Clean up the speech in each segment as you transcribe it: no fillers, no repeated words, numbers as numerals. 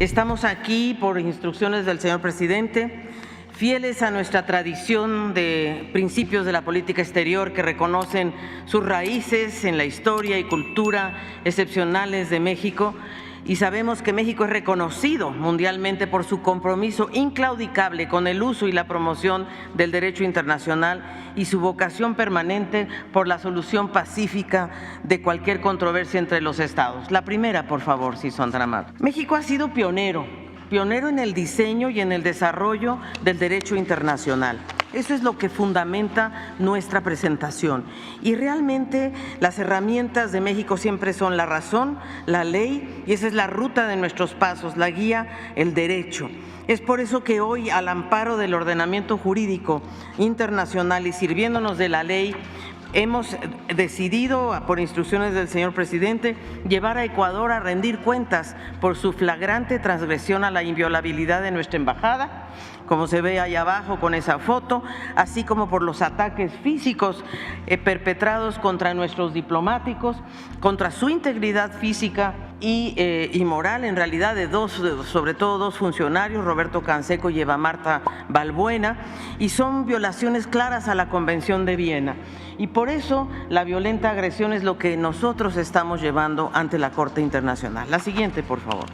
Estamos aquí por instrucciones del señor presidente, fieles a nuestra tradición de principios de la política exterior que reconocen sus raíces en la historia y cultura excepcionales de México, y sabemos que México es reconocido mundialmente por su compromiso inclaudicable con el uso y la promoción del derecho internacional y su vocación permanente por la solución pacífica de cualquier controversia entre los estados. La primera, por favor, si son tan amables. México ha sido pionero en el diseño y en el desarrollo del derecho internacional. Eso es lo que fundamenta nuestra presentación. Y realmente las herramientas de México siempre son la razón, la ley, y esa es la ruta de nuestros pasos, la guía, el derecho. Es por eso que hoy, al amparo del ordenamiento jurídico internacional y sirviéndonos de la ley, hemos decidido, por instrucciones del señor presidente, llevar a Ecuador a rendir cuentas por su flagrante transgresión a la inviolabilidad de nuestra embajada, como se ve ahí abajo con esa foto, así como por los ataques físicos perpetrados contra nuestros diplomáticos, contra su integridad física y moral, en realidad, sobre todo dos funcionarios, Roberto Canseco y Eva Marta Balbuena, y son violaciones claras a la Convención de Viena. Y por eso la violenta agresión es lo que nosotros estamos llevando ante la Corte Internacional. La siguiente, por favor.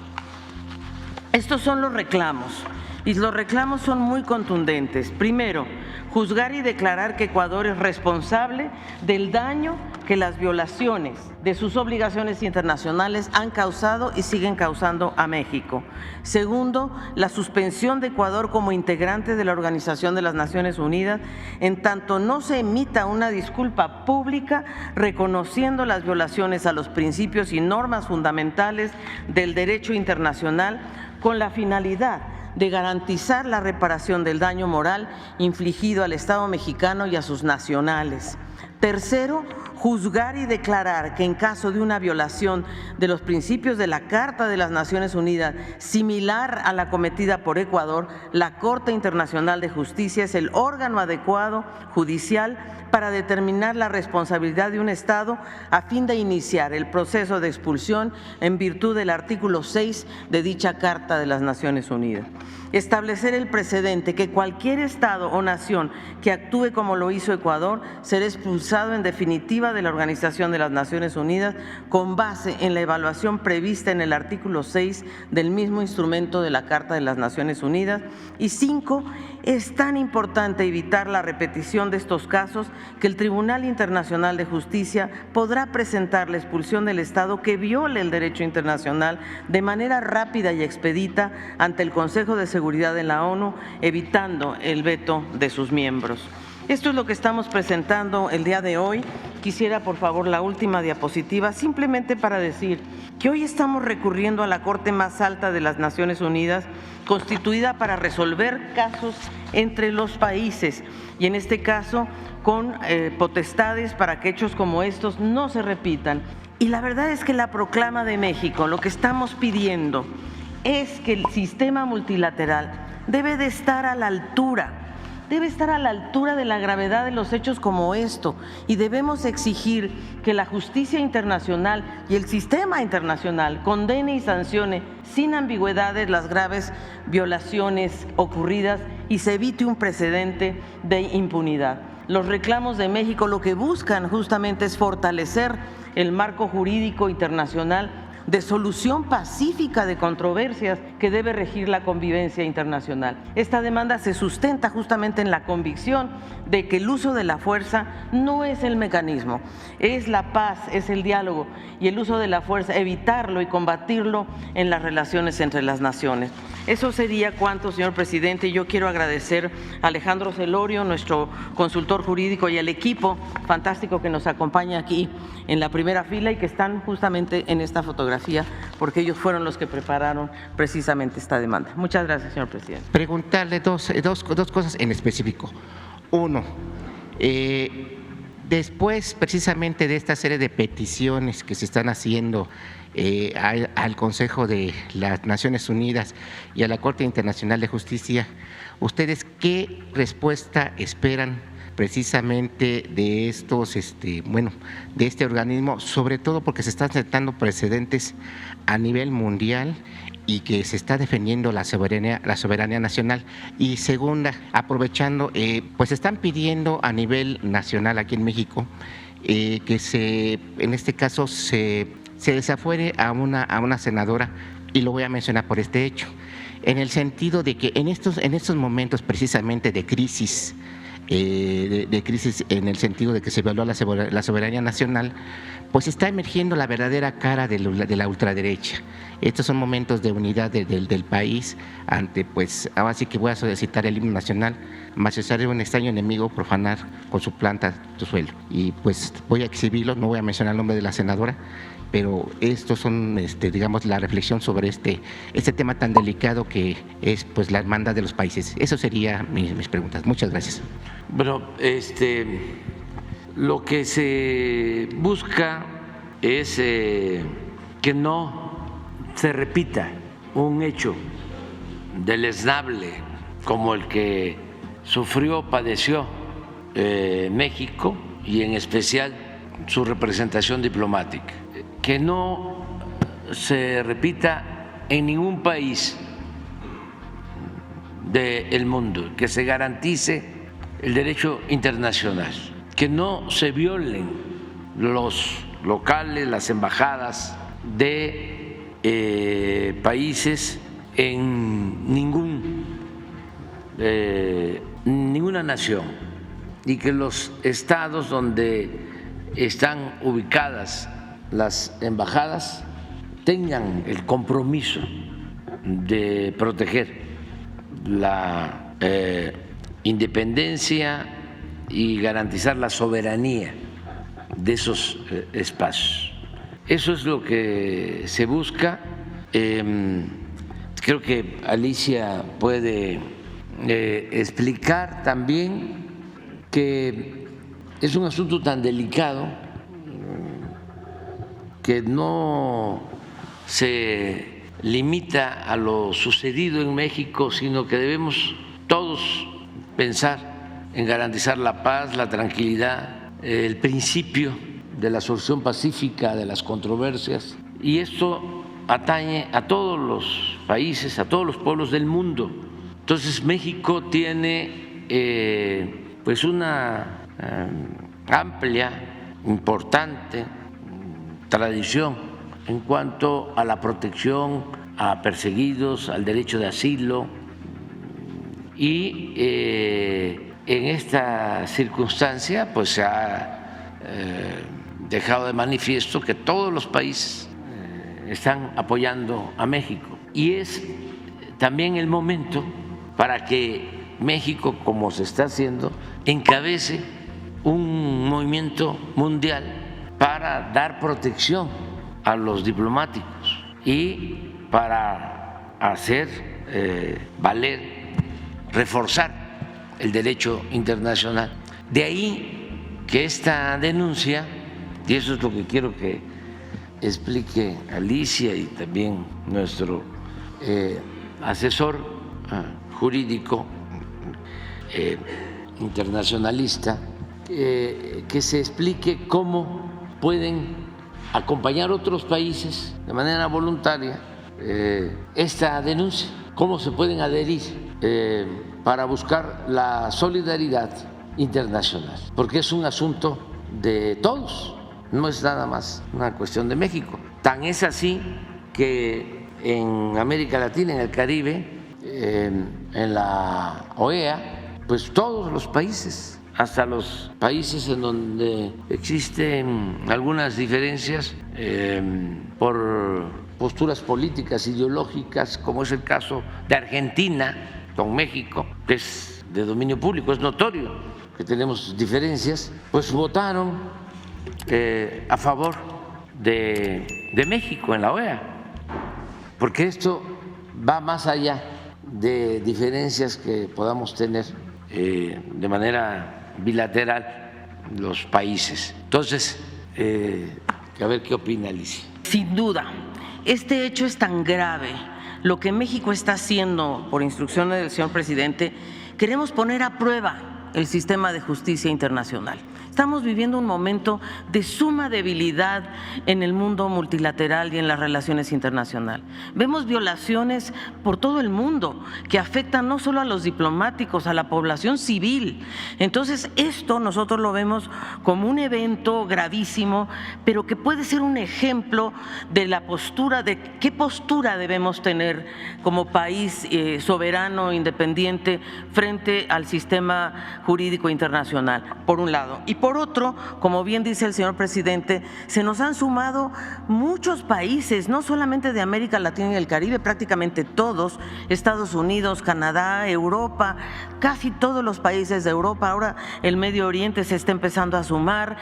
Estos son los reclamos. Y los reclamos son muy contundentes. Primero, juzgar y declarar que Ecuador es responsable del daño que las violaciones de sus obligaciones internacionales han causado y siguen causando a México. Segundo, la suspensión de Ecuador como integrante de la Organización de las Naciones Unidas, en tanto no se emita una disculpa pública reconociendo las violaciones a los principios y normas fundamentales del derecho internacional con la finalidad de garantizar la reparación del daño moral infligido al Estado mexicano y a sus nacionales. Tercero, juzgar y declarar que en caso de una violación de los principios de la Carta de las Naciones Unidas, similar a la cometida por Ecuador, la Corte Internacional de Justicia es el órgano adecuado judicial para determinar la responsabilidad de un Estado a fin de iniciar el proceso de expulsión en virtud del artículo 6 de dicha Carta de las Naciones Unidas. Establecer el precedente que cualquier Estado o nación que actúe como lo hizo Ecuador será expulsado en definitiva de la Organización de las Naciones Unidas con base en la evaluación prevista en el artículo 6 del mismo instrumento de la Carta de las Naciones Unidas. Y 5, es tan importante evitar la repetición de estos casos que el Tribunal Internacional de Justicia podrá presentar la expulsión del Estado que viole el derecho internacional de manera rápida y expedita ante el Consejo de Seguridad de la ONU, evitando el veto de sus miembros. Esto es lo que estamos presentando el día de hoy. Quisiera, por favor, la última diapositiva, simplemente para decir que hoy estamos recurriendo a la Corte más alta de las Naciones Unidas, constituida para resolver casos entre los países y en este caso con potestades para que hechos como estos no se repitan. Y la verdad es que la proclama de México, lo que estamos pidiendo es que el sistema multilateral debe de estar a la altura. Debe estar a la altura de la gravedad de los hechos como esto y debemos exigir que la justicia internacional y el sistema internacional condene y sancione sin ambigüedades las graves violaciones ocurridas y se evite un precedente de impunidad. Los reclamos de México lo que buscan justamente es fortalecer el marco jurídico internacional de solución pacífica de controversias que debe regir la convivencia internacional. Esta demanda se sustenta justamente en la convicción de que el uso de la fuerza no es el mecanismo, es la paz, es el diálogo y el uso de la fuerza, evitarlo y combatirlo en las relaciones entre las naciones. Eso sería cuanto, señor presidente. Yo quiero agradecer a Alejandro Celorio, nuestro consultor jurídico, y al equipo fantástico que nos acompaña aquí en la primera fila y que están justamente en esta fotografía, porque ellos fueron los que prepararon precisamente esta demanda. Muchas gracias, señor presidente. Preguntarle dos cosas en específico. Uno, después precisamente de esta serie de peticiones que se están haciendo al Consejo de las Naciones Unidas y a la Corte Internacional de Justicia, ¿ustedes qué respuesta esperan precisamente de estos, de este organismo, sobre todo porque se están sentando precedentes a nivel mundial y que se está defendiendo la soberanía nacional. Y segunda, aprovechando, pues están pidiendo a nivel nacional aquí en México que en este caso se desafuere a una senadora, y lo voy a mencionar por este hecho, en el sentido de que en estos momentos precisamente de crisis, de crisis en el sentido de que se violó la soberanía nacional, pues está emergiendo la verdadera cara de la ultraderecha. Estos son momentos de unidad del país ante, pues, ahora sí que voy a citar el himno nacional: mas es un extraño enemigo profanar con su planta tu suelo. Y pues voy a exhibirlo, no voy a mencionar el nombre de la senadora, pero estos son, digamos, la reflexión sobre este tema tan delicado que es, pues, la hermandad de los países. Eso serían mis preguntas. Muchas gracias. Bueno, lo que se busca es que no se repita un hecho deleznable como el que padeció México, y en especial su representación diplomática. Que no se repita en ningún país del mundo, que se garantice el derecho internacional, que no se violen los locales, las embajadas de países en ninguna nación, y que los estados donde están ubicadas las embajadas tengan el compromiso de proteger la independencia y garantizar la soberanía de esos espacios. Eso es lo que se busca. Creo que Alicia puede explicar también que es un asunto tan delicado que no se limita a lo sucedido en México, sino que debemos todos pensar en garantizar la paz, la tranquilidad, el principio de la solución pacífica de las controversias, y esto atañe a todos los países, a todos los pueblos del mundo. Entonces México tiene pues una amplia, importante tradición en cuanto a la protección a perseguidos, al derecho de asilo, y en esta circunstancia pues se ha dejado de manifiesto que todos los países están apoyando a México, y es también el momento para que México, como se está haciendo, encabece un movimiento mundial para dar protección a los diplomáticos y para hacer valer, reforzar el derecho internacional. De ahí que esta denuncia, y eso es lo que quiero que explique Alicia y también nuestro asesor jurídico internacionalista, que se explique cómo pueden acompañar otros países de manera voluntaria esta denuncia, cómo se pueden adherir para buscar la solidaridad internacional, porque es un asunto de todos, no es nada más una cuestión de México. Tan es así que en América Latina, en el Caribe, en la OEA, pues todos los países, hasta los países en donde existen algunas diferencias por posturas políticas, ideológicas, como es el caso de Argentina con México, que es de dominio público, es notorio que tenemos diferencias, pues votaron a favor de México en la OEA, porque esto va más allá de diferencias que podamos tener de manera bilateral los países. Entonces, a ver qué opina Alicia. Sin duda, este hecho es tan grave. Lo que México está haciendo por instrucciones del señor presidente, queremos poner a prueba el sistema de justicia internacional. Estamos viviendo un momento de suma debilidad en el mundo multilateral y en las relaciones internacionales. Vemos violaciones por todo el mundo que afectan no solo a los diplomáticos, a la población civil. Entonces, esto nosotros lo vemos como un evento gravísimo, pero que puede ser un ejemplo de la postura, de qué postura debemos tener como país soberano, independiente, frente al sistema jurídico internacional, por un lado. Y por otro, como bien dice el señor presidente, se nos han sumado muchos países, no solamente de América Latina y el Caribe, prácticamente todos, Estados Unidos, Canadá, Europa, casi todos los países de Europa, ahora el Medio Oriente se está empezando a sumar,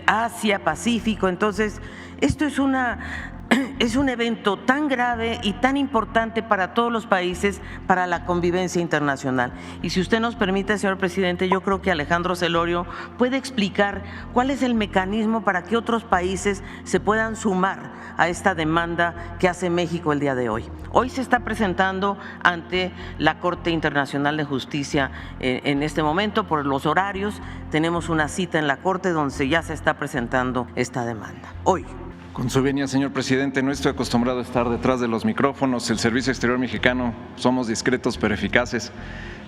Asia, Pacífico. Entonces, esto es un evento tan grave y tan importante para todos los países, para la convivencia internacional. Y si usted nos permite, señor presidente, yo creo que Alejandro Celorio puede explicar cuál es el mecanismo para que otros países se puedan sumar a esta demanda que hace México el día de hoy. Hoy se está presentando ante la Corte Internacional de Justicia en este momento por los horarios. Tenemos una cita en la Corte donde ya se está presentando esta demanda. Hoy. Con su venia, señor presidente, no estoy acostumbrado a estar detrás de los micrófonos. El Servicio Exterior Mexicano somos discretos pero eficaces.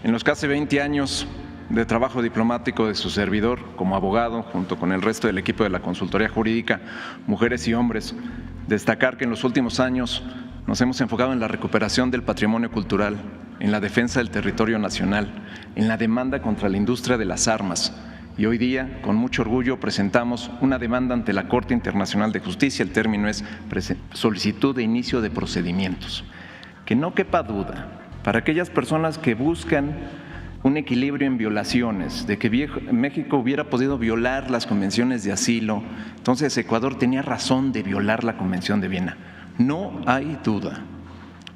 En los casi 20 años de trabajo diplomático de su servidor como abogado, junto con el resto del equipo de la Consultoría Jurídica, mujeres y hombres, destacar que en los últimos años nos hemos enfocado en la recuperación del patrimonio cultural, en la defensa del territorio nacional, en la demanda contra la industria de las armas. Y hoy día, con mucho orgullo, presentamos una demanda ante la Corte Internacional de Justicia. El término es solicitud de inicio de procedimientos. Que no quepa duda, para aquellas personas que buscan un equilibrio en violaciones, de que México hubiera podido violar las convenciones de asilo, entonces Ecuador tenía razón de violar la Convención de Viena. No hay duda.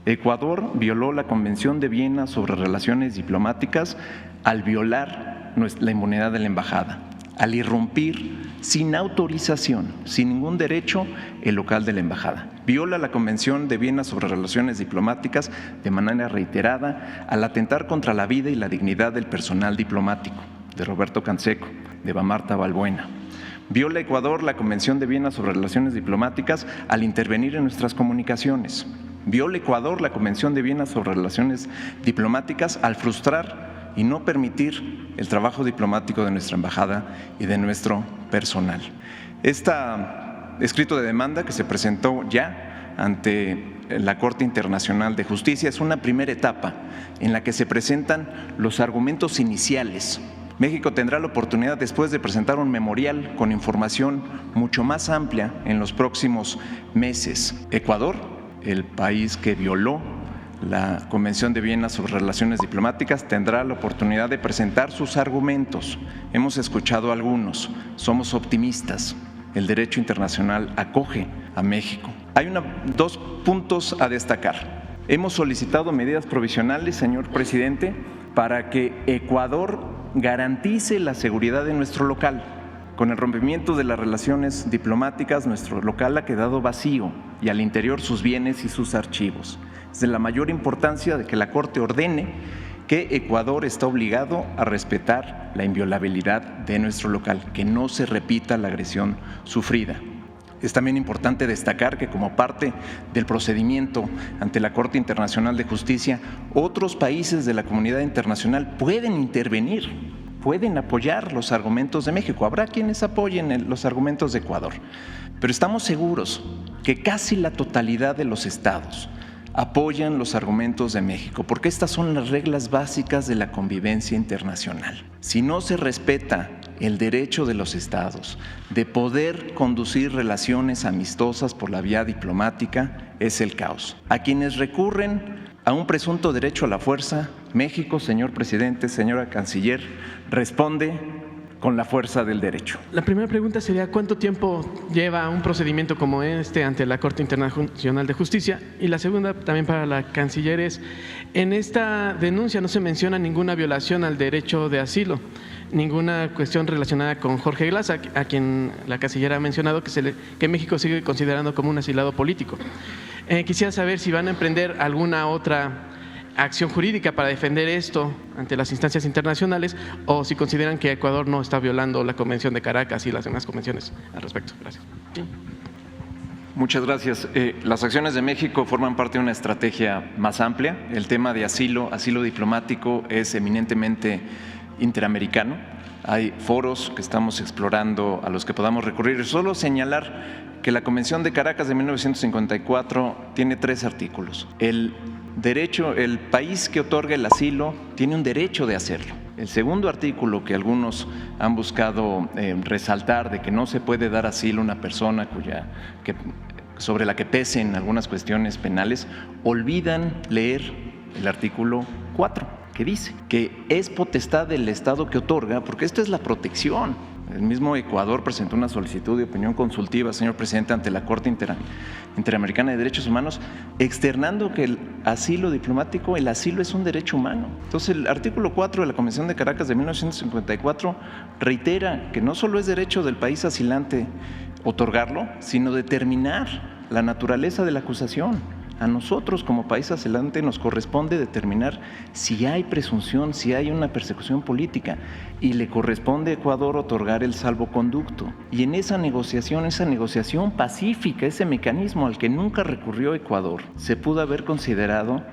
Ecuador violó la Convención de Viena sobre relaciones diplomáticas al violar la inmunidad de la embajada, al irrumpir sin autorización, sin ningún derecho, el local de la embajada. Viola la Convención de Viena sobre relaciones diplomáticas de manera reiterada al atentar contra la vida y la dignidad del personal diplomático, de Roberto Canseco, de Marta Balbuena. Viola Ecuador la Convención de Viena sobre relaciones diplomáticas al intervenir en nuestras comunicaciones. Viola Ecuador la Convención de Viena sobre relaciones diplomáticas al frustrar y no permitir el trabajo diplomático de nuestra embajada y de nuestro personal. Este escrito de demanda que se presentó ya ante la Corte Internacional de Justicia es una primera etapa en la que se presentan los argumentos iniciales. México tendrá la oportunidad después de presentar un memorial con información mucho más amplia en los próximos meses. Ecuador, el país que violó la Convención de Viena sobre relaciones diplomáticas, tendrá la oportunidad de presentar sus argumentos. Hemos escuchado algunos, somos optimistas, el derecho internacional acoge a México. Hay dos puntos a destacar. Hemos solicitado medidas provisionales, señor presidente, para que Ecuador garantice la seguridad de nuestro local. Con el rompimiento de las relaciones diplomáticas, nuestro local ha quedado vacío y al interior sus bienes y sus archivos. Es de la mayor importancia de que la Corte ordene que Ecuador está obligado a respetar la inviolabilidad de nuestro local, que no se repita la agresión sufrida. Es también importante destacar que como parte del procedimiento ante la Corte Internacional de Justicia, otros países de la comunidad internacional pueden intervenir, pueden apoyar los argumentos de México. Habrá quienes apoyen los argumentos de Ecuador, pero estamos seguros que casi la totalidad de los estados apoyan los argumentos de México, porque estas son las reglas básicas de la convivencia internacional. Si no se respeta el derecho de los estados de poder conducir relaciones amistosas por la vía diplomática, es el caos. A quienes recurren a un presunto derecho a la fuerza, México, señor presidente, señora canciller, responde con la fuerza del derecho. La primera pregunta sería ¿cuánto tiempo lleva un procedimiento como este ante la Corte Internacional de Justicia? Y la segunda, también para la canciller, es en esta denuncia no se menciona ninguna violación al derecho de asilo, ninguna cuestión relacionada con Jorge Glass, a quien la canciller ha mencionado que México sigue considerando como un asilado político. Quisiera saber si van a emprender alguna otra acción jurídica para defender esto ante las instancias internacionales, o si consideran que Ecuador no está violando la Convención de Caracas y las demás convenciones al respecto. Gracias. Muchas gracias. Las acciones de México forman parte de una estrategia más amplia. El tema de asilo diplomático es eminentemente interamericano. Hay foros que estamos explorando a los que podamos recurrir. Solo señalar que la Convención de Caracas de 1954 tiene 3 artículos. El país que otorga el asilo tiene un derecho de hacerlo. El segundo artículo que algunos han buscado resaltar, de que no se puede dar asilo a una persona sobre la que pesen algunas cuestiones penales, olvidan leer el artículo 4, que dice que es potestad del Estado que otorga, porque esto es la protección. El mismo Ecuador presentó una solicitud de opinión consultiva, señor presidente, ante la Corte Interamericana de Derechos Humanos, externando que el asilo diplomático, el asilo es un derecho humano. Entonces, el artículo 4 de la Convención de Caracas de 1954 reitera que no solo es derecho del país asilante otorgarlo, sino determinar la naturaleza de la acusación. A nosotros como país asilante nos corresponde determinar si hay presunción, si hay una persecución política, y le corresponde a Ecuador otorgar el salvoconducto. Y en esa negociación pacífica, ese mecanismo al que nunca recurrió Ecuador, se pudo haber considerado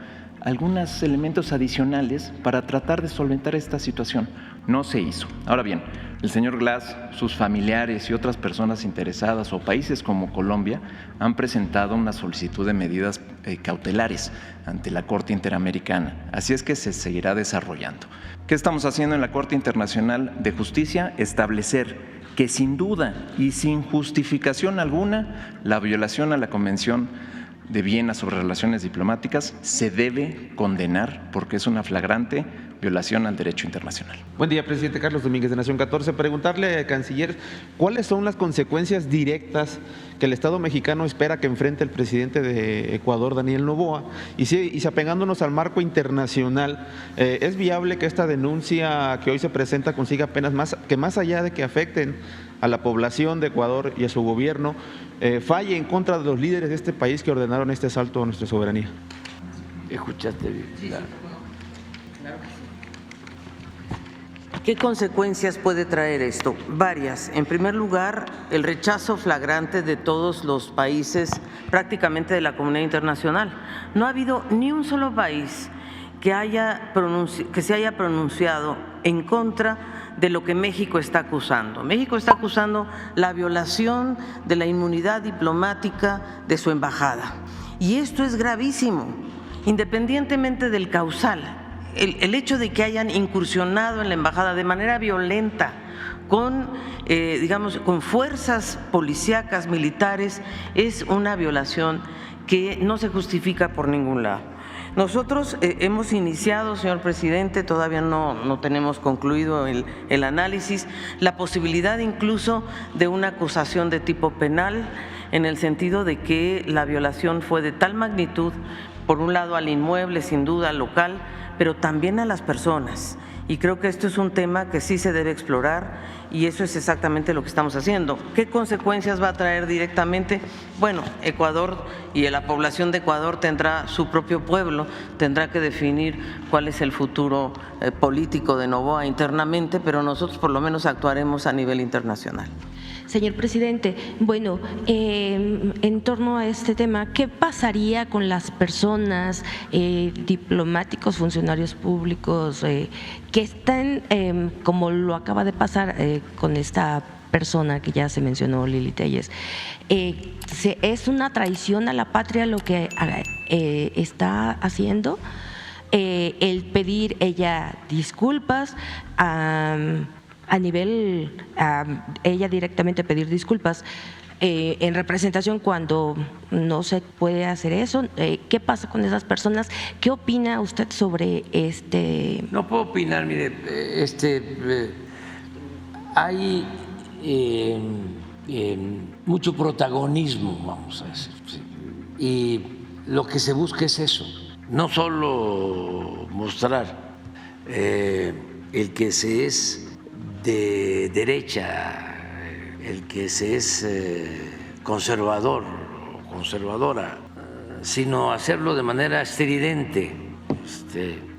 algunos elementos adicionales para tratar de solventar esta situación. No se hizo. Ahora bien, el señor Glass, sus familiares y otras personas interesadas o países como Colombia han presentado una solicitud de medidas cautelares ante la Corte Interamericana. Así es que se seguirá desarrollando. ¿Qué estamos haciendo en la Corte Internacional de Justicia? Establecer que sin duda y sin justificación alguna la violación a la Convención de Viena sobre relaciones diplomáticas se debe condenar porque es una flagrante violación al derecho internacional. Buen día, presidente. Carlos Domínguez, de Nación 14. Preguntarle al canciller cuáles son las consecuencias directas que el Estado mexicano espera que enfrente el presidente de Ecuador, Daniel Noboa, y si apegándonos al marco internacional, ¿es viable que esta denuncia que hoy se presenta consiga penas más allá de que afecten a la población de Ecuador y a su gobierno, falle en contra de los líderes de este país que ordenaron este asalto a nuestra soberanía? ¿Escuchaste bien? Claro. ¿Qué consecuencias puede traer esto? Varias. En primer lugar, el rechazo flagrante de todos los países, prácticamente de la comunidad internacional. No ha habido ni un solo país que se haya pronunciado en contra de lo que México está acusando. México está acusando la violación de la inmunidad diplomática de su embajada. Y esto es gravísimo, independientemente del causal. El hecho de que hayan incursionado en la embajada de manera violenta con fuerzas policíacas, militares, es una violación que no se justifica por ningún lado. Nosotros hemos iniciado, señor presidente, todavía no tenemos concluido el análisis, la posibilidad incluso de una acusación de tipo penal, en el sentido de que la violación fue de tal magnitud, por un lado al inmueble, sin duda local, pero también a las personas. Y creo que esto es un tema que sí se debe explorar y eso es exactamente lo que estamos haciendo. ¿Qué consecuencias va a traer directamente? Bueno, Ecuador y la población de Ecuador tendrá su propio pueblo, tendrá que definir cuál es el futuro político de Noboa internamente, pero nosotros por lo menos actuaremos a nivel internacional. Señor presidente, bueno, en torno a este tema, ¿qué pasaría con las personas, diplomáticos, funcionarios públicos, que están, como lo acaba de pasar con esta persona que ya se mencionó, Lili Telles? ¿Es una traición a la patria lo que está haciendo? El pedir ella disculpas, a nivel, ella directamente pedir disculpas en representación cuando no se puede hacer eso. ¿Qué pasa con esas personas? ¿Qué opina usted sobre este? No puedo opinar, mire, hay mucho protagonismo, vamos a decir, y lo que se busca es eso, no solo mostrar el que se es de derecha, el que se es conservador o conservadora, sino hacerlo de manera estridente,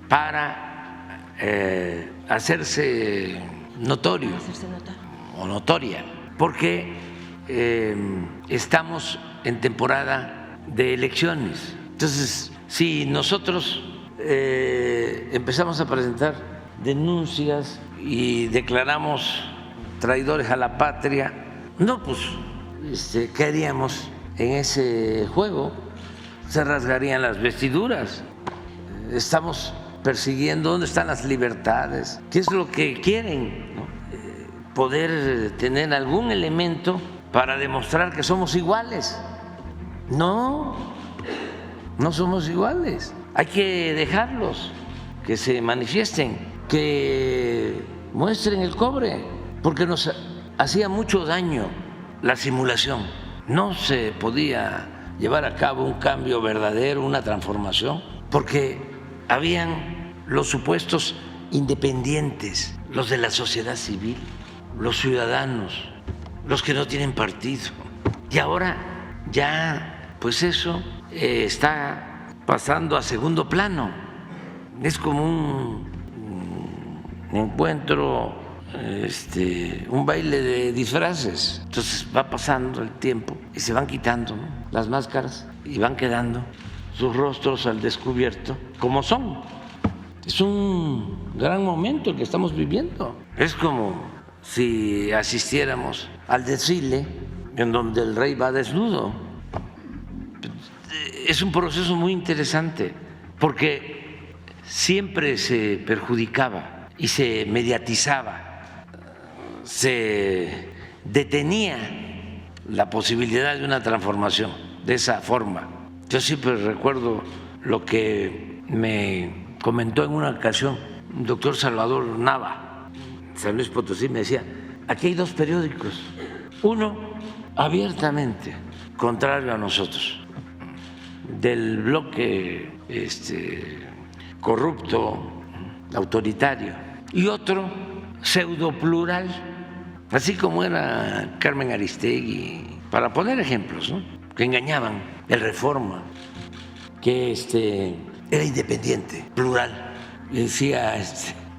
para hacerse notorio o notoria, porque estamos en temporada de elecciones. Entonces, si nosotros empezamos a presentar denuncias y declaramos traidores a la patria, no, pues, ¿qué haríamos en ese juego? Se rasgarían las vestiduras. Estamos persiguiendo dónde están las libertades, qué es lo que quieren, ¿no? Poder tener algún elemento para demostrar que somos iguales. No, no somos iguales. Hay que dejarlos que se manifiesten, que muestren el cobre, porque nos hacía mucho daño la simulación. No se podía llevar a cabo un cambio verdadero, una transformación, porque habían los supuestos independientes, los de la sociedad civil, los ciudadanos, los que no tienen partido. Y ahora ya, pues eso está pasando a segundo plano. Es como un encuentro, un baile de disfraces. Entonces va pasando el tiempo y se van quitando, ¿no?, las máscaras y van quedando sus rostros al descubierto como son. Es un gran momento el que estamos viviendo. Es como si asistiéramos al desfile en donde el rey va desnudo. Es un proceso muy interesante porque siempre se perjudicaba y se mediatizaba, se detenía la posibilidad de una transformación de esa forma. Yo siempre recuerdo lo que me comentó en una ocasión el doctor Salvador Nava, San Luis Potosí, me decía, aquí hay dos periódicos, uno abiertamente contrario a nosotros, del bloque corrupto, autoritario, y otro pseudo plural, así como era Carmen Aristegui, para poner ejemplos, ¿no?, que engañaban, el Reforma, que era independiente, plural. Le decía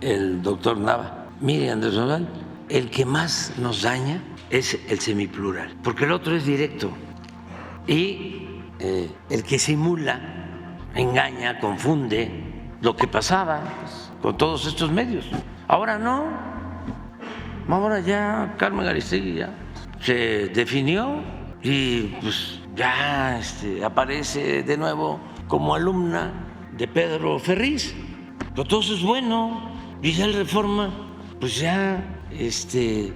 el doctor Nava, mire, Andrés Manuel, el que más nos daña es el semiplural, porque el otro es directo, y el que simula, engaña, confunde, lo que pasaba con todos estos medios. Ahora no, ahora ya Carmen Aristegui ya se definió y pues ya aparece de nuevo como alumna de Pedro Ferriz. Pero todo eso es bueno, y ya el Reforma pues ya se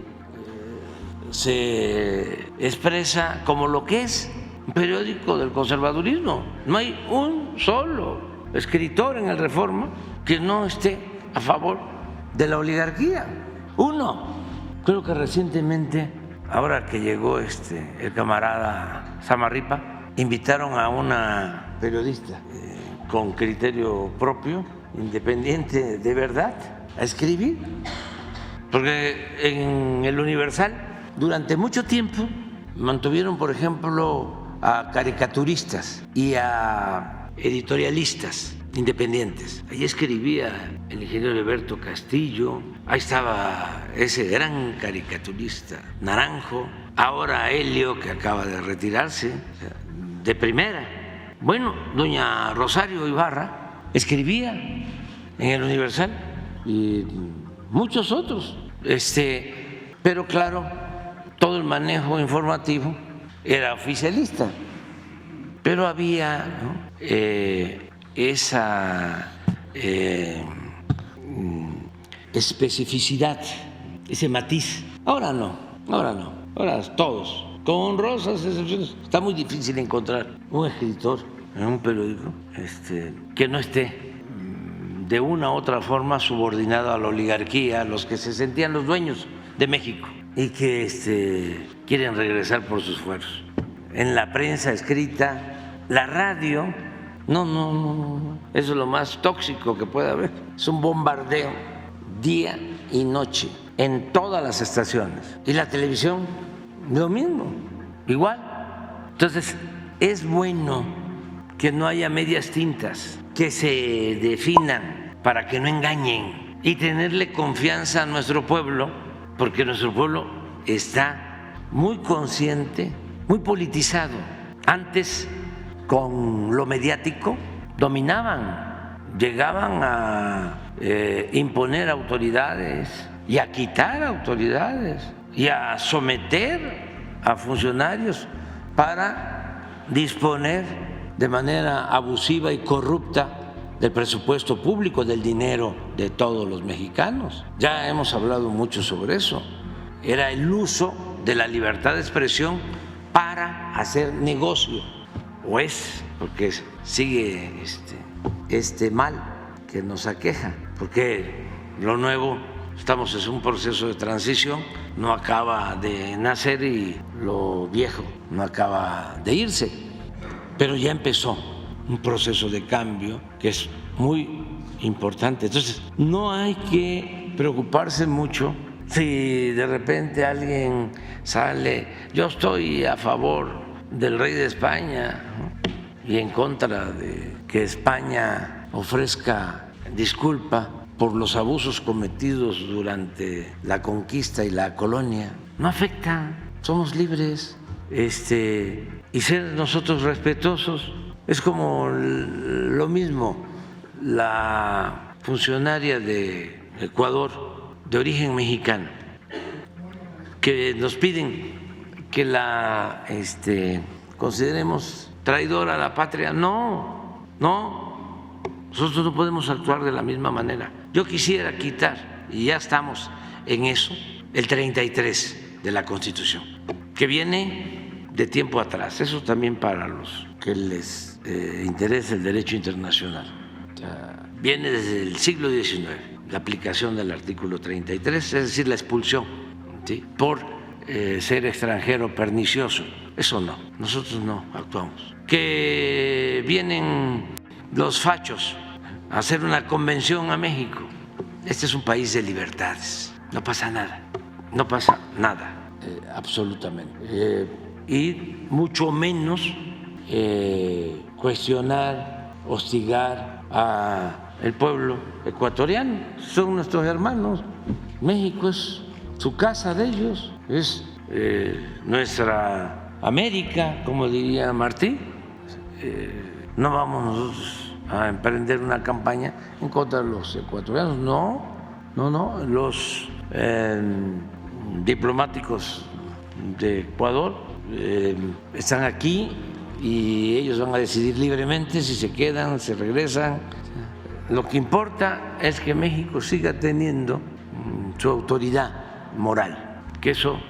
expresa como lo que es, un periódico del conservadurismo. No hay un solo escritor en el Reforma que no esté a favor de la oligarquía. Uno. Creo que recientemente, ahora que llegó el camarada Samarripa, invitaron a una periodista con criterio propio, independiente de verdad, a escribir. Porque en el Universal durante mucho tiempo mantuvieron, por ejemplo, a caricaturistas y a editorialistas independientes. Ahí escribía el ingeniero Alberto Castillo, ahí estaba ese gran caricaturista Naranjo, ahora Helio, que acaba de retirarse, de primera. Bueno, doña Rosario Ibarra escribía en el Universal y muchos otros. Pero claro, todo el manejo informativo era oficialista, pero había, ¿no?, esa especificidad, ese matiz. Ahora no, ahora todos, con honrosas excepciones. Está muy difícil encontrar un escritor en un periódico que no esté de una u otra forma subordinado a la oligarquía, a los que se sentían los dueños de México y que quieren regresar por sus fueros. En la prensa escrita, la radio, no, eso es lo más tóxico que puede haber. Es un bombardeo día y noche en todas las estaciones. Y la televisión, lo mismo, igual. Entonces, es bueno que no haya medias tintas, que se definan para que no engañen y tenerle confianza a nuestro pueblo, porque nuestro pueblo está muy consciente, muy politizado. Antes, con lo mediático, dominaban, llegaban a imponer autoridades y a quitar autoridades y a someter a funcionarios para disponer de manera abusiva y corrupta del presupuesto público, del dinero de todos los mexicanos. Ya hemos hablado mucho sobre eso. Era el uso de la libertad de expresión para hacer negocio, o es, porque sigue este mal que nos aqueja, porque lo nuevo, estamos en un proceso de transición, no acaba de nacer y lo viejo no acaba de irse, pero ya empezó un proceso de cambio que es muy importante. Entonces, no hay que preocuparse mucho si de repente alguien sale, yo estoy a favor del rey de España, ¿no?, y en contra de que España ofrezca disculpa por los abusos cometidos durante la conquista y la colonia. No afecta, somos libres, y ser nosotros respetuosos. Es como lo mismo la funcionaria de Ecuador de origen mexicano, que nos piden que la consideremos traidora a la patria. No, nosotros no podemos actuar de la misma manera. Yo quisiera quitar, y ya estamos en eso, el 33 de la Constitución, que viene de tiempo atrás. Eso también para los que les interesa el derecho internacional. O sea, viene desde el siglo XIX, la aplicación del artículo 33, es decir, la expulsión, ¿sí?, por ser extranjero pernicioso. Eso no, nosotros no actuamos. Que vienen los fachos a hacer una convención a México. Este es un país de libertades, no pasa nada, absolutamente. Y mucho menos cuestionar, hostigar al pueblo ecuatoriano. Son nuestros hermanos. México es su casa de ellos, es nuestra América, como diría Martí. No vamos nosotros a emprender una campaña en contra de los ecuatorianos, no. Los diplomáticos de Ecuador están aquí y ellos van a decidir libremente si se quedan, si regresan. Lo que importa es que México siga teniendo su autoridad moral, que eso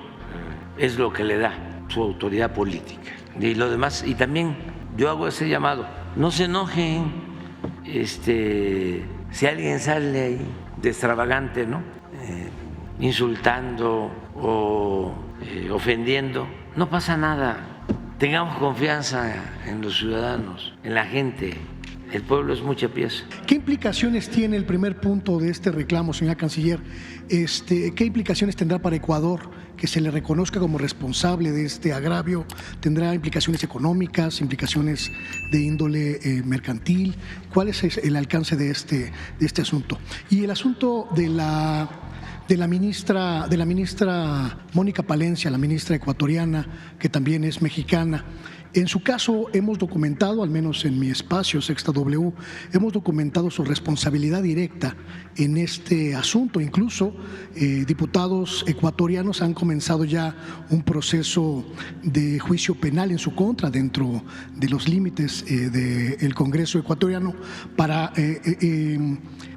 es lo que le da su autoridad política. Y lo demás, y también yo hago ese llamado, no se enojen si alguien sale ahí de extravagante, ¿no?, insultando o ofendiendo. No pasa nada. Tengamos confianza en los ciudadanos, en la gente. El pueblo es mucha pieza. ¿Qué implicaciones tiene el primer punto de este reclamo, señora canciller? ¿Qué implicaciones tendrá para Ecuador que se le reconozca como responsable de este agravio? ¿Tendrá implicaciones económicas, implicaciones de índole mercantil? ¿Cuál es el alcance de este asunto? Y el asunto de la ministra Mónica Palencia, la ministra ecuatoriana, que también es mexicana. En su caso hemos documentado, al menos en mi espacio Sexta W, hemos documentado su responsabilidad directa en este asunto. Incluso diputados ecuatorianos han comenzado ya un proceso de juicio penal en su contra dentro de los límites del Congreso ecuatoriano para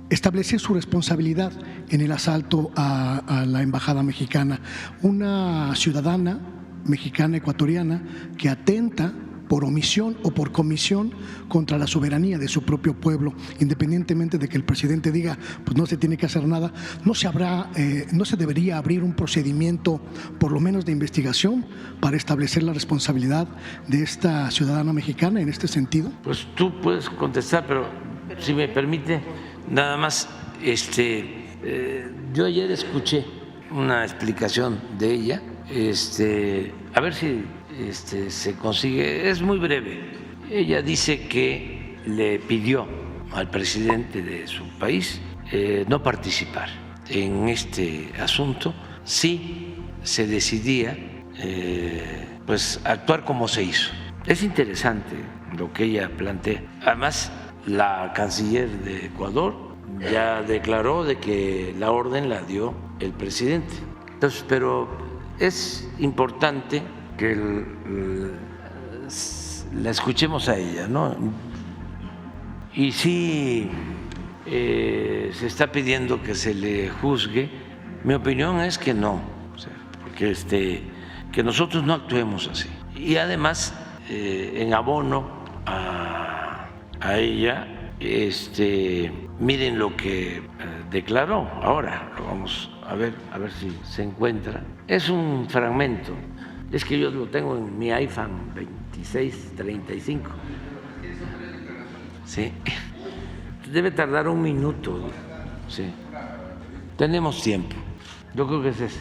establecer su responsabilidad en el asalto a la embajada mexicana. Una ciudadana mexicana ecuatoriana que atenta por omisión o por comisión contra la soberanía de su propio pueblo, independientemente de que el presidente diga pues no se tiene que hacer nada. No se debería abrir un procedimiento por lo menos de investigación para establecer la responsabilidad de esta ciudadana mexicana en este sentido. Pues tú puedes contestar, pero si me permite, nada más, yo ayer escuché una explicación de ella, a ver si se consigue, es muy breve Ella dice que le pidió al presidente de su país no participar en este asunto si se decidía pues actuar como se hizo. Es interesante lo que ella plantea. Además, la canciller de Ecuador ya declaró de que la orden la dio el presidente. Entonces, pero es importante que la escuchemos a ella, ¿no? Y sí se está pidiendo que se le juzgue. Mi opinión es que no, o sea, que nosotros no actuemos así. Y además, en abono a ella, miren lo que declaró. Ahora lo vamos a ver si se encuentra. Es un fragmento. Es que yo lo tengo en mi iPhone 2635. Sí. Debe tardar un minuto. Sí. Tenemos tiempo. Yo creo que es ese.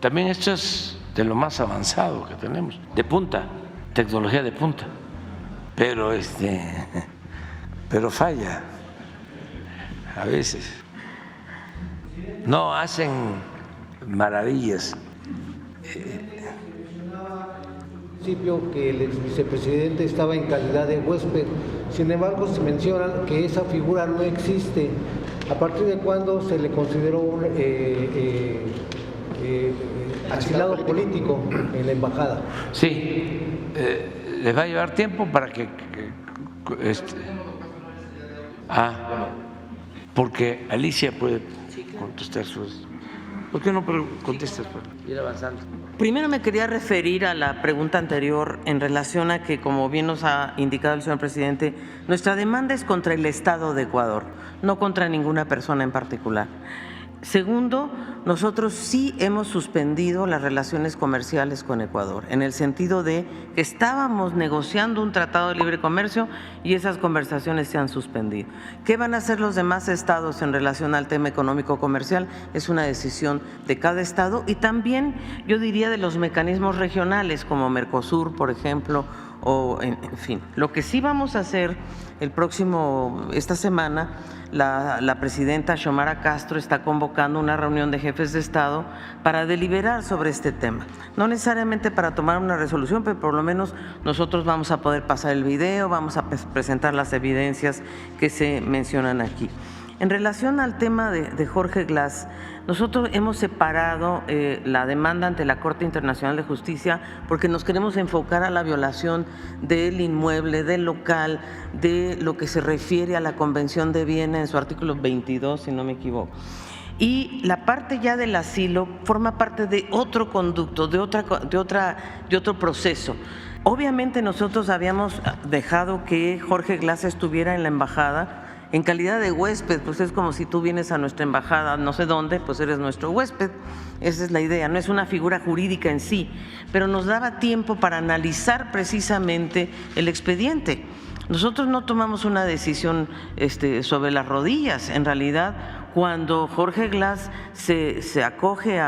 También esto es de lo más avanzado que tenemos. De punta. Tecnología de punta. Pero pero falla. A veces. No hacen maravillas. Que el ex vicepresidente estaba en calidad de huésped. Sin embargo, se menciona que esa figura no existe. ¿A partir de cuándo se le consideró un asilado político en la embajada? Sí, les va a llevar tiempo para que porque Alicia puede contestar sus. ¿Por qué no contestas para ir avanzando? Primero me quería referir a la pregunta anterior en relación a que, como bien nos ha indicado el señor presidente, nuestra demanda es contra el Estado de Ecuador, no contra ninguna persona en particular. Segundo, nosotros sí hemos suspendido las relaciones comerciales con Ecuador, en el sentido de que estábamos negociando un tratado de libre comercio y esas conversaciones se han suspendido. ¿Qué van a hacer los demás estados en relación al tema económico-comercial? Es una decisión de cada estado y también, yo diría, de los mecanismos regionales como Mercosur, por ejemplo, o en fin. Lo que sí vamos a hacer esta semana, la presidenta Xiomara Castro está convocando una reunión de jefes de Estado para deliberar sobre este tema. No necesariamente para tomar una resolución, pero por lo menos nosotros vamos a poder pasar el video, vamos a presentar las evidencias que se mencionan aquí. En relación al tema de Jorge Glass, nosotros hemos separado la demanda ante la Corte Internacional de Justicia porque nos queremos enfocar a la violación del inmueble, del local, de lo que se refiere a la Convención de Viena en su artículo 22, si no me equivoco. Y la parte ya del asilo forma parte de otro conducto, de otro proceso. Obviamente nosotros habíamos dejado que Jorge Glass estuviera en la embajada en calidad de huésped, pues es como si tú vienes a nuestra embajada, no sé dónde, pues eres nuestro huésped. Esa es la idea, no es una figura jurídica en sí, pero nos daba tiempo para analizar precisamente el expediente. Nosotros no tomamos una decisión sobre las rodillas, en realidad. Cuando Jorge Glass se acoge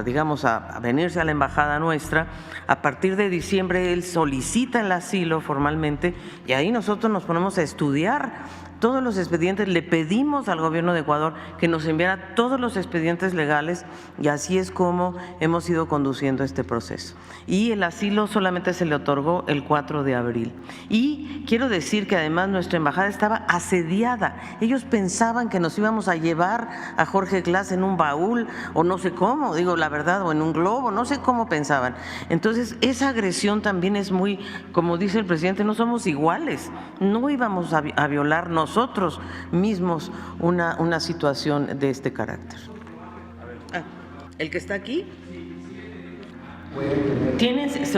digamos, a venirse a la embajada nuestra, a partir de diciembre él solicita el asilo formalmente y ahí nosotros nos ponemos a estudiar todos los expedientes, le pedimos al gobierno de Ecuador que nos enviara todos los expedientes legales y así es como hemos ido conduciendo este proceso. Y el asilo solamente se le otorgó el 4 de abril. Y quiero decir que además nuestra embajada estaba asediada. Ellos pensaban que nos íbamos a llevar a Jorge Glass en un baúl o no sé cómo, digo la verdad, o en un globo, no sé cómo pensaban. Entonces esa agresión también es muy, como dice el presidente, no somos iguales, no íbamos a violar nosotros mismos una situación de este carácter. ¿El que está aquí?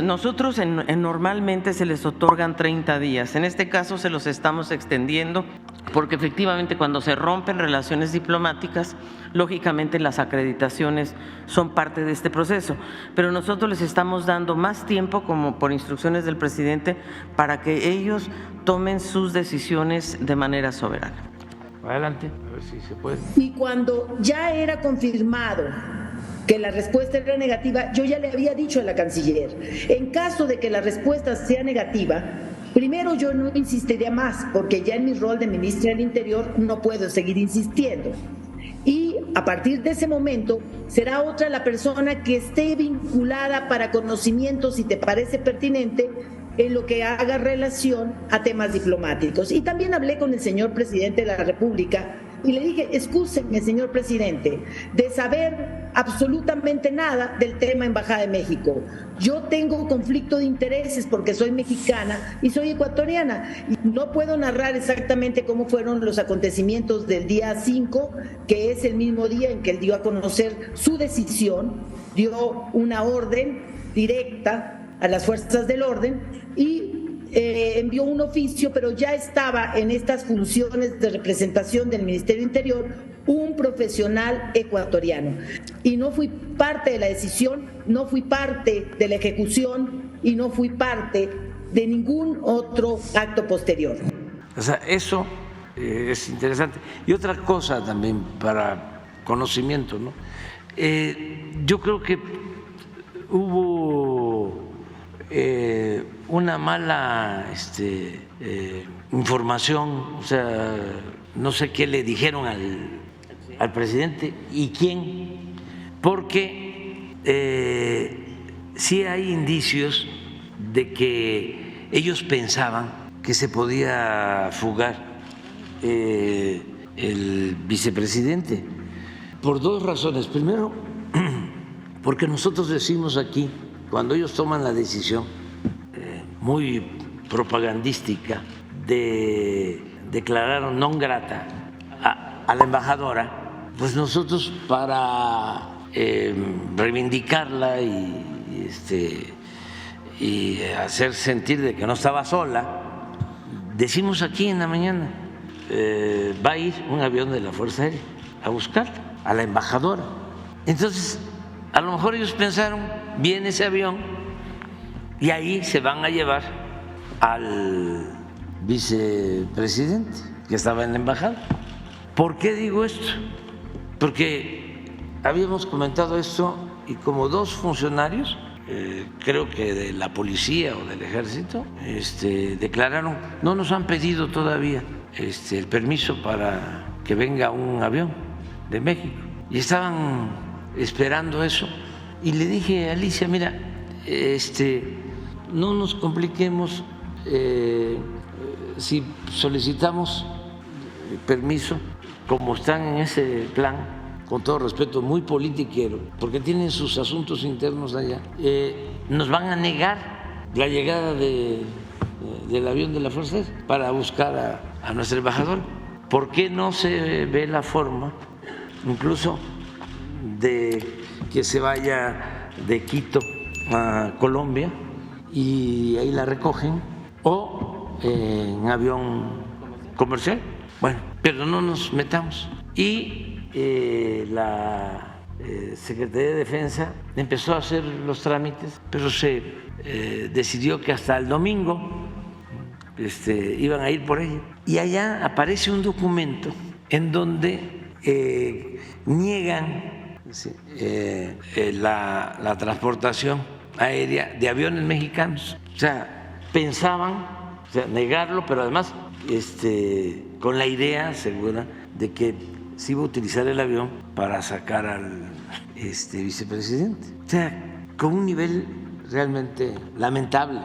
Nosotros normalmente se les otorgan 30 días, en este caso se los estamos extendiendo porque efectivamente cuando se rompen relaciones diplomáticas, lógicamente las acreditaciones son parte de este proceso, pero nosotros les estamos dando más tiempo, como por instrucciones del presidente, para que ellos tomen sus decisiones de manera soberana. Adelante, a ver si se puede. Y cuando ya era confirmado que la respuesta era negativa, yo ya le había dicho a la canciller, en caso de que la respuesta sea negativa, primero yo no insistiría más, porque ya en mi rol de ministra del Interior no puedo seguir insistiendo. Y a partir de ese momento será otra la persona que esté vinculada para conocimiento, si te parece pertinente, en lo que haga relación a temas diplomáticos. Y también hablé con el señor presidente de la República y le dije, excúseme, señor presidente, de saber absolutamente nada del tema Embajada de México. Yo tengo conflicto de intereses porque soy mexicana y soy ecuatoriana. Y no puedo narrar exactamente cómo fueron los acontecimientos del día 5, que es el mismo día en que él dio a conocer su decisión, dio una orden directa a las fuerzas del orden y envió un oficio, pero ya estaba en estas funciones de representación del Ministerio Interior un profesional ecuatoriano. Y no fui parte de la decisión, no fui parte de la ejecución y no fui parte de ningún otro acto posterior. O sea, eso es interesante. Y otra cosa también para conocimiento, ¿no? Yo creo que hubo una mala información, o sea, no sé qué le dijeron al presidente y quién, porque sí hay indicios de que ellos pensaban que se podía fugar el vicepresidente por dos razones. Primero, porque nosotros decimos aquí, cuando ellos toman la decisión muy propagandística de declarar non grata a la embajadora, pues nosotros para reivindicarla y hacer sentir de que no estaba sola, decimos aquí en la mañana, va a ir un avión de la Fuerza Aérea a buscarla, a la embajadora. Entonces, a lo mejor ellos pensaron, viene ese avión y ahí se van a llevar al vicepresidente que estaba en la embajada. ¿Por qué digo esto? Porque habíamos comentado esto y como dos funcionarios, creo que de la policía o del ejército, declararon, no nos han pedido todavía el permiso para que venga un avión de México. Y estaban esperando eso. Y le dije a Alicia, mira, no nos compliquemos si solicitamos permiso, como están en ese plan, con todo respeto, muy politiquero, porque tienen sus asuntos internos allá, nos van a negar la llegada del avión de la Fuerza Aérea para buscar a nuestro embajador. ¿Por qué no se ve la forma, incluso de que se vaya de Quito a Colombia y ahí la recogen, o en avión comercial? Bueno, pero no nos metamos. Y la Secretaría de Defensa empezó a hacer los trámites, pero se decidió que hasta el domingo iban a ir por ella. Y allá aparece un documento en donde niegan la transportación aérea de aviones mexicanos. O sea, pensaban negarlo, pero además con la idea segura de que se iba a utilizar el avión para sacar al vicepresidente. O sea, con un nivel realmente lamentable.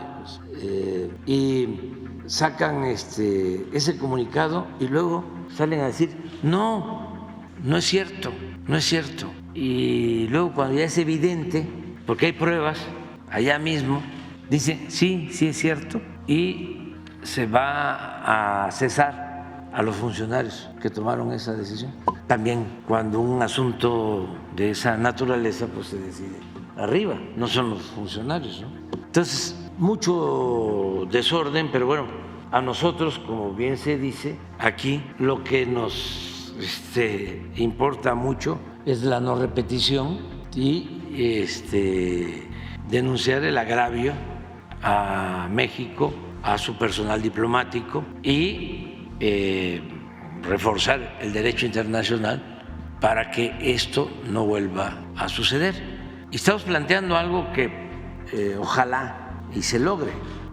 Y sacan ese comunicado y luego salen a decir, no es cierto, no es cierto. Y luego cuando ya es evidente, porque hay pruebas allá mismo, dicen, sí es cierto, y se va a cesar a los funcionarios que tomaron esa decisión. También cuando un asunto de esa naturaleza pues se decide arriba, no son los funcionarios, ¿no? Entonces, mucho desorden, pero bueno, a nosotros, como bien se dice, aquí lo que nos importa mucho es la no repetición y denunciar el agravio a México, a su personal diplomático y reforzar el derecho internacional para que esto no vuelva a suceder. Y estamos planteando algo que ojalá y se logre,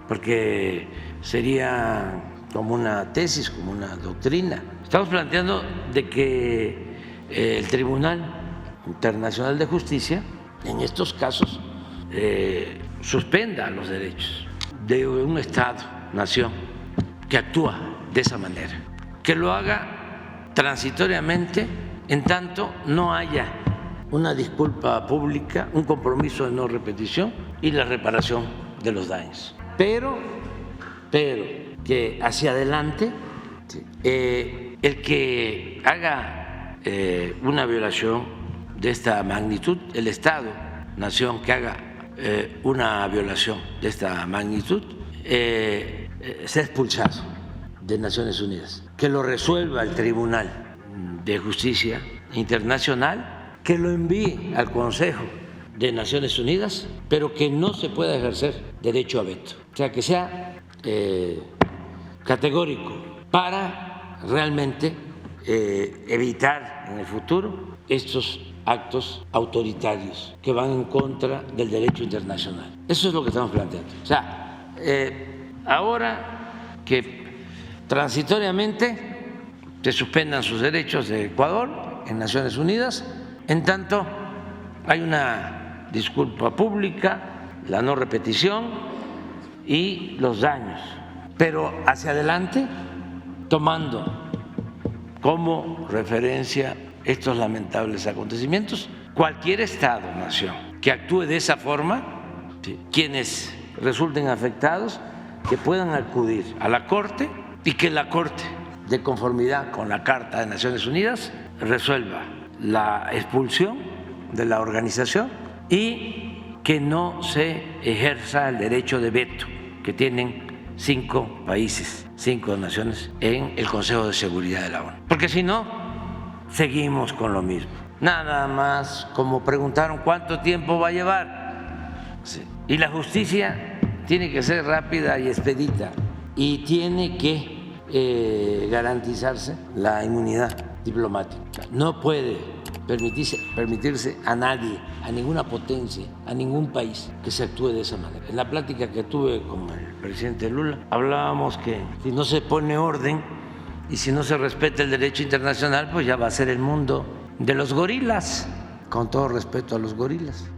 porque sería como una tesis, como una doctrina. Estamos planteando de que el Tribunal Internacional de Justicia, en estos casos, suspenda los derechos de un Estado, nación, que actúa de esa manera, que lo haga transitoriamente en tanto no haya una disculpa pública, un compromiso de no repetición y la reparación de los daños. Pero que hacia adelante el que haga una violación de esta magnitud, el Estado, nación que haga una violación de esta magnitud, sea expulsado de Naciones Unidas, que lo resuelva el Tribunal de Justicia Internacional, que lo envíe al Consejo de Naciones Unidas, pero que no se pueda ejercer derecho a veto. O sea, que sea categórico para realmente evitar en el futuro estos actos autoritarios que van en contra del derecho internacional. Eso es lo que estamos planteando. O sea, ahora que transitoriamente se suspendan sus derechos de Ecuador en Naciones Unidas, en tanto hay una disculpa pública, la no repetición y los daños, pero hacia adelante, tomando como referencia estos lamentables acontecimientos, cualquier Estado, nación, que actúe de esa forma, quienes resulten afectados, que puedan acudir a la Corte y que la Corte, de conformidad con la Carta de Naciones Unidas, resuelva la expulsión de la organización y que no se ejerza el derecho de veto que tienen 5 países, 5 naciones en el Consejo de Seguridad de la ONU. Porque si no, seguimos con lo mismo. Nada más, como preguntaron, ¿cuánto tiempo va a llevar? Sí. Y la justicia tiene que ser rápida y expedita y tiene que garantizarse la inmunidad diplomática. No puede permitirse a nadie, a ninguna potencia, a ningún país que se actúe de esa manera. En la plática que tuve con el presidente Lula, hablábamos que si no se pone orden y si no se respeta el derecho internacional, pues ya va a ser el mundo de los gorilas, con todo respeto a los gorilas.